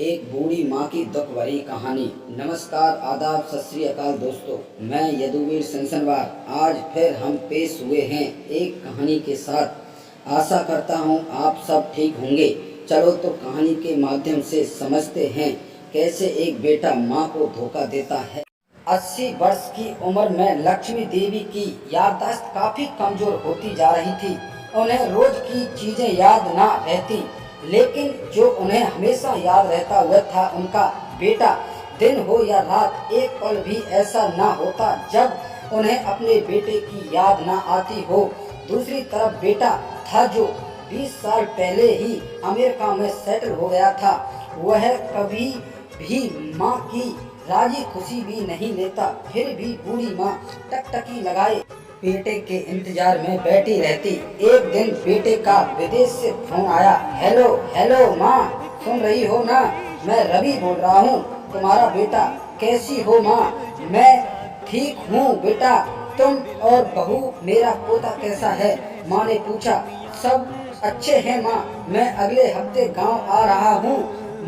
एक बूढ़ी माँ की दुख भरी कहानी। नमस्कार, आदाब, सत श्री अकाल दोस्तों, मैं यदुवीर सनसनवार आज फिर हम पेश हुए हैं एक कहानी के साथ। आशा करता हूँ आप सब ठीक होंगे। चलो तो कहानी के माध्यम से समझते हैं कैसे एक बेटा माँ को धोखा देता है। 80 वर्ष की उम्र में लक्ष्मी देवी की याददाश्त काफी कमजोर होती जा रही थी। उन्हें रोज की चीजें याद ना रहती, लेकिन जो उन्हें हमेशा याद रहता वह था उनका बेटा। दिन हो या रात, एक पल भी ऐसा ना होता जब उन्हें अपने बेटे की याद ना आती हो। दूसरी तरफ बेटा था जो 20 साल पहले ही अमेरिका में सेटल हो गया था। वह कभी भी माँ की राजी खुशी भी नहीं लेता, फिर भी बूढ़ी माँ टकटकी लगाए बेटे के इंतजार में बैठी रहती। एक दिन बेटे का विदेश से फोन आया। हेलो हेलो माँ, सुन रही हो ना? मैं रवि बोल रहा हूँ, तुम्हारा बेटा। कैसी हो माँ? मैं ठीक हूँ बेटा, तुम और बहू, मेरा पोता कैसा है? माँ ने पूछा। सब अच्छे हैं माँ, मैं अगले हफ्ते गांव आ रहा हूँ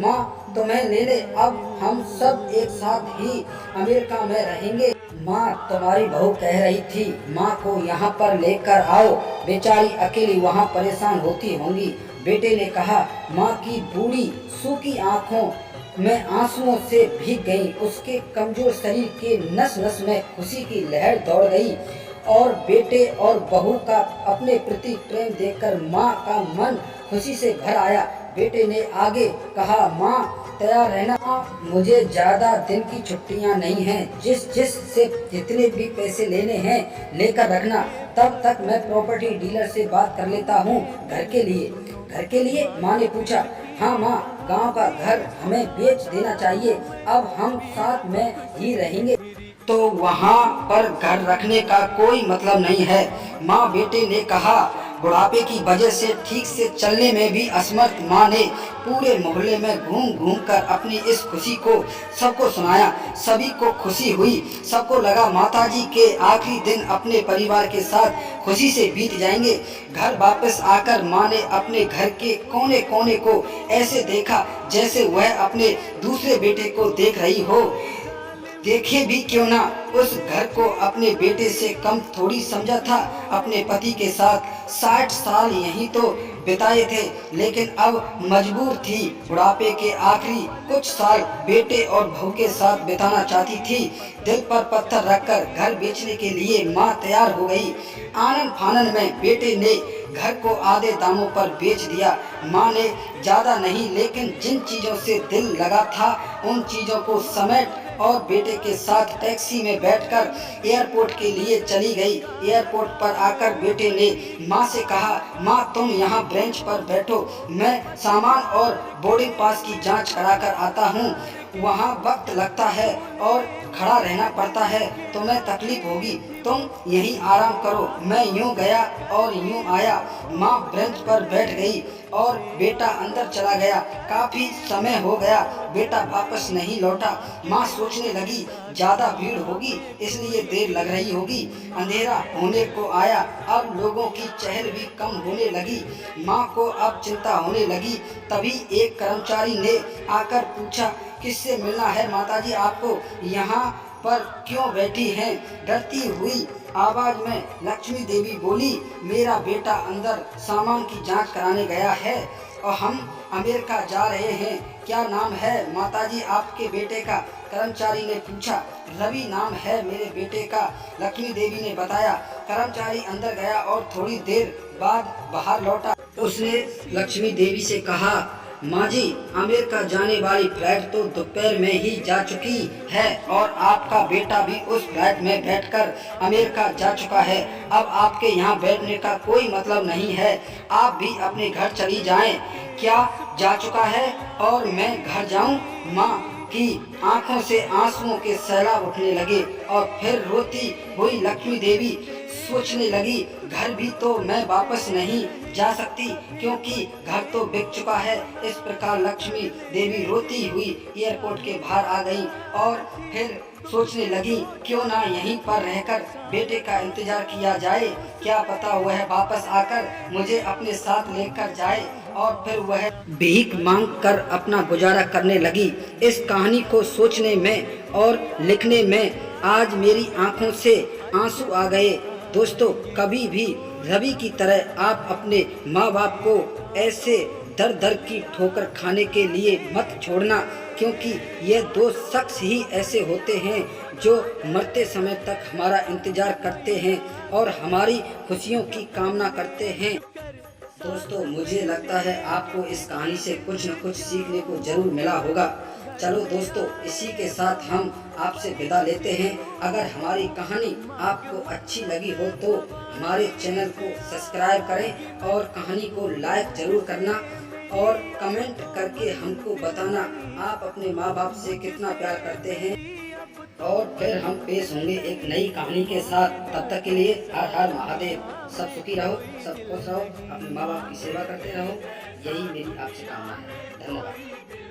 माँ, तुम्हें लेने। अब हम सब एक साथ ही अमेरिका में रहेंगे। माँ, तुम्हारी बहू कह रही थी माँ को यहाँ पर लेकर आओ, बेचारी अकेली वहाँ परेशान होती होंगी। बेटे ने कहा। माँ की बूढ़ी सूखी आंखों में आंसुओं से भीग गई। उसके कमजोर शरीर के नस नस में खुशी की लहर दौड़ गई और बेटे और बहू का अपने प्रति प्रेम देखकर माँ का मन खुशी से भर आया। बेटे ने आगे कहा। माँ, तैयार रहना, मुझे ज्यादा दिन की छुट्टियां नहीं हैं। जिस से जितने भी पैसे लेने हैं लेकर रखना। तब तक मैं प्रॉपर्टी डीलर से बात कर लेता हूँ घर के लिए। घर के लिए? माँ ने पूछा। हाँ माँ, गांव का घर हमें बेच देना चाहिए, अब हम साथ में ही रहेंगे, तो वहाँ पर घर रखने का कोई मतलब नहीं है। माँ, बेटे ने कहा। बुढ़ापे की वजह से ठीक से चलने में भी असमर्थ माँ ने पूरे मोहल्ले में घूम घूम कर अपनी इस खुशी को सबको सुनाया। सभी को खुशी हुई। सबको लगा माताजी के आखिरी दिन अपने परिवार के साथ खुशी से बीत जाएंगे। घर वापस आकर माँ ने अपने घर के कोने कोने को ऐसे देखा जैसे वह अपने दूसरे बेटे को देख रही हो। देखे भी क्यों ना, उस घर को अपने बेटे से कम थोड़ी समझा था। अपने पति के साथ 60 साल यहीं तो बिताए थे, लेकिन अब मजबूर थी बुढ़ापे के आखिरी कुछ साल बेटे और बहू के साथ बिताना चाहती थी। दिल पर पत्थर रखकर घर बेचने के लिए माँ तैयार हो गई। आनन फानन में बेटे ने घर को आधे दामों पर बेच दिया। माँ ने ज्यादा नहीं, लेकिन जिन चीजों से दिल लगा था उन चीजों को समेट और बेटे के साथ टैक्सी में बैठकर एयरपोर्ट के लिए चली गई। एयरपोर्ट पर आकर बेटे ने माँ से कहा। माँ, तुम यहाँ बेंच पर बैठो, मैं सामान और बोर्डिंग पास की जांच कराकर आता हूँ। वहाँ वक्त लगता है और खड़ा रहना पड़ता है, तुम्हें तकलीफ होगी, तुम यहीं आराम करो। मैं यूँ गया और यूँ आया। माँ बेंच पर बैठ गई और बेटा अंदर चला गया। काफी समय हो गया, बेटा वापस नहीं लौटा। माँ सोचने लगी ज्यादा भीड़ होगी इसलिए देर लग रही होगी। अंधेरा होने को आया, अब लोगों की चहल भी कम होने लगी। माँ को अब चिंता होने लगी। तभी एक कर्मचारी ने आकर पूछा। किससे मिलना है माताजी आपको? यहाँ पर क्यों बैठी हैं? डरती हुई आवाज में लक्ष्मी देवी बोली। मेरा बेटा अंदर सामान की जांच कराने गया है और हम अमेरिका जा रहे हैं। क्या नाम है माताजी आपके बेटे का? कर्मचारी ने पूछा। रवि नाम है मेरे बेटे का, लक्ष्मी देवी ने बताया। कर्मचारी अंदर गया और थोड़ी देर बाद बाहर लौटा। उसने लक्ष्मी देवी से कहा। माँ जी, अमेरिका जाने वाली फ्लाइट तो दोपहर में ही जा चुकी है और आपका बेटा भी उस फ्लाइट में बैठकर अमेरिका जा चुका है। अब आपके यहाँ बैठने का कोई मतलब नहीं है, आप भी अपने घर चली जाएं। क्या जा चुका है और मैं घर जाऊं? माँ की आंखों से आंसुओं के सैलाब उठने लगे और फिर रोती हुई लक्ष्मी देवी सोचने लगी, घर भी तो मैं वापस नहीं जा सकती क्योंकि घर तो बिक चुका है। इस प्रकार लक्ष्मी देवी रोती हुई एयरपोर्ट के बाहर आ गई और फिर सोचने लगी, क्यों ना यहीं पर रहकर बेटे का इंतजार किया जाए, क्या पता वह वापस आकर मुझे अपने साथ लेकर जाए। और फिर वह भीख मांग कर अपना गुजारा करने लगी। इस कहानी को सोचने में और लिखने में आज मेरी आंखों से आंसू आ गए। दोस्तों, कभी भी रवि की तरह आप अपने माँ बाप को ऐसे दर दर की ठोकर खाने के लिए मत छोड़ना, क्योंकि ये दो शख्स ही ऐसे होते हैं जो मरते समय तक हमारा इंतजार करते हैं और हमारी खुशियों की कामना करते हैं। दोस्तों, मुझे लगता है आपको इस कहानी से कुछ न कुछ सीखने को जरूर मिला होगा। चलो दोस्तों, इसी के साथ हम आपसे विदा लेते हैं। अगर हमारी कहानी आपको अच्छी लगी हो तो हमारे चैनल को सब्सक्राइब करें और कहानी को लाइक जरूर करना और कमेंट करके हमको बताना आप अपने माँ बाप से कितना प्यार करते हैं। और फिर हम पेश होंगे एक नई कहानी के साथ। तब तक के लिए हर हर महादेव। सब सुखी रहो, सब खुश रहो, अपने माँ बाप की सेवा करते रहो, यही मेरी आपसे कामना है। धन्यवाद।